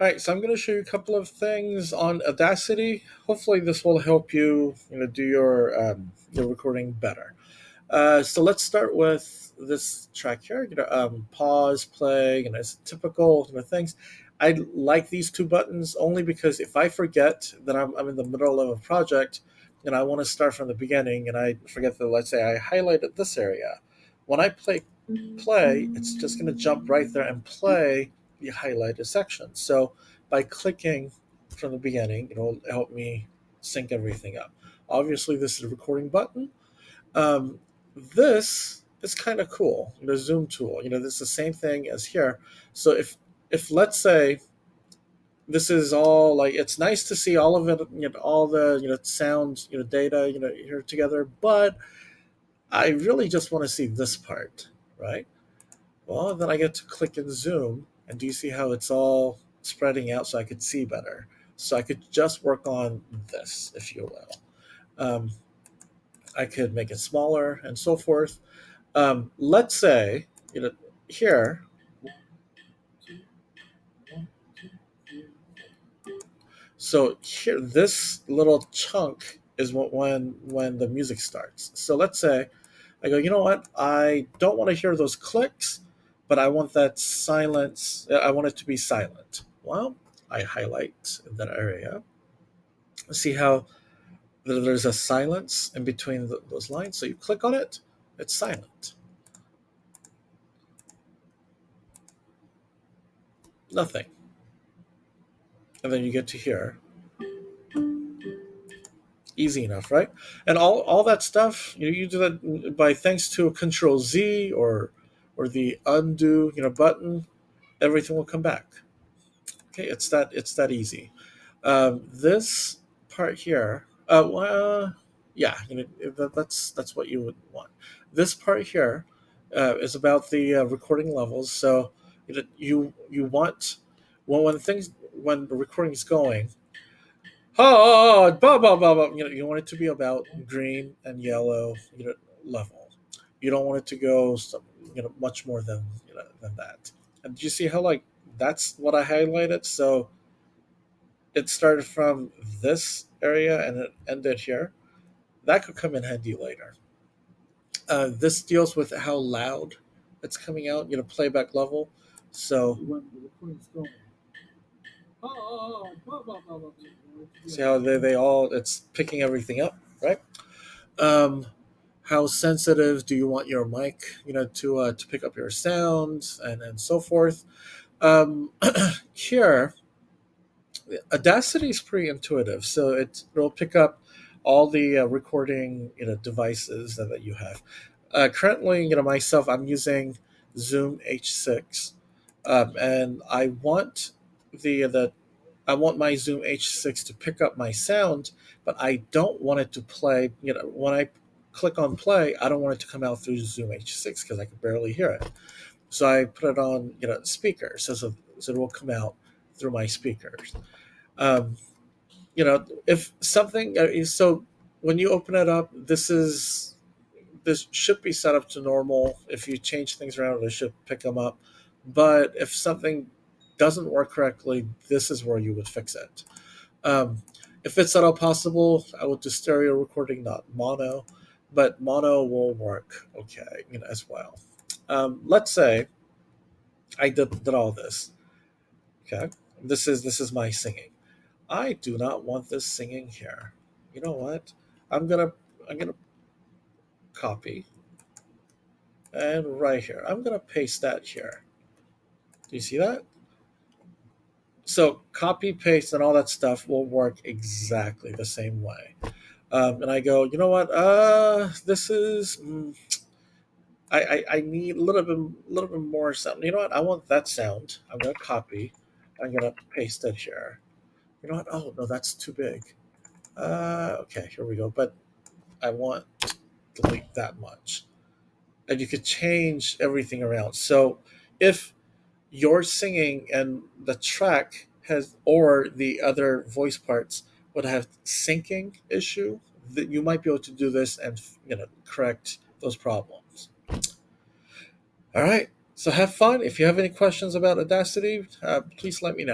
All right, so I'm going to show you a couple of things on Audacity. Hopefully, this will help you, do your recording better. So let's start with this track here. Pause, play. It's typical things. I like these two buttons only because if I forget that I'm in the middle of a project and I want to start from the beginning and I forget that, let's say I highlighted this area, when I play, it's just going to jump right there and play the highlighted section. So by clicking from the beginning, it'll help me sync everything up. Obviously, this is a recording button. This is kind of cool. The zoom tool. This is the same thing as here. So if let's say this is all like it's nice to see all of it, all the sound, data, here together, but I really just want to see this part, right? Well, then I get to click and zoom, and do you see how it's all spreading out so I could see better? So I could just work on this, if you will. I could make it smaller and so forth. Let's say, here, so here, this little chunk is when the music starts. So let's say I go, you know what? I don't want to hear those clicks, but I want that silence. I want it to be silent. Well, I highlight that area. See how there's a silence in between those lines? So you click on it, it's silent. Nothing. And then you get to here. Easy enough, right? And all that stuff, you do that by thanks to Control Z or the undo, button, everything will come back. Okay, it's that easy. This part here, well, yeah, that's what you would want. This part here is about the recording levels. So you want when the recording is going, oh, blah blah blah blah. You want it to be about green and yellow, level. You don't want it to go much more than that. And do you see how that's what I highlighted? So it started from this area and it ended here. That could come in handy later. This deals with how loud it's coming out, playback level. So when the recording's going, see how they all it's picking everything up, right? Um, how sensitive do you want your mic, to pick up your sound and so forth. Um, here Audacity is pretty intuitive, so it'll pick up all the recording devices that you have. Currently, myself, I'm using Zoom H6, and the I want my Zoom H6 to pick up my sound, but I don't want it to play. When I click on play, I don't want it to come out through Zoom H6 because I can barely hear it. So I put it on speaker, so it will come out through my speakers. Um, if something so when you open it up, this should be set up to normal. If you change things around, it should pick them up. But if something doesn't work correctly, this is where you would fix it. Um, if it's at all possible, I would do stereo recording, not mono, but mono will work okay, as well. Let's say I did all this. Okay, this is my singing. I do not want this singing here. You know what? I'm gonna copy and right here. I'm gonna paste that here. Do you see that? So copy, paste, and all that stuff will work exactly the same way. And I go, you know what? This is. I need a little bit more sound. You know what? I want that sound. I'm gonna copy. I'm gonna paste it here. You know what? Oh no, that's too big. Okay, here we go. But I want to delete that much. And you could change everything around. So if you're singing and the track has or the other voice parts would have syncing issue, that you might be able to do this and correct those problems. All right. So have fun. If you have any questions about Audacity, please let me know.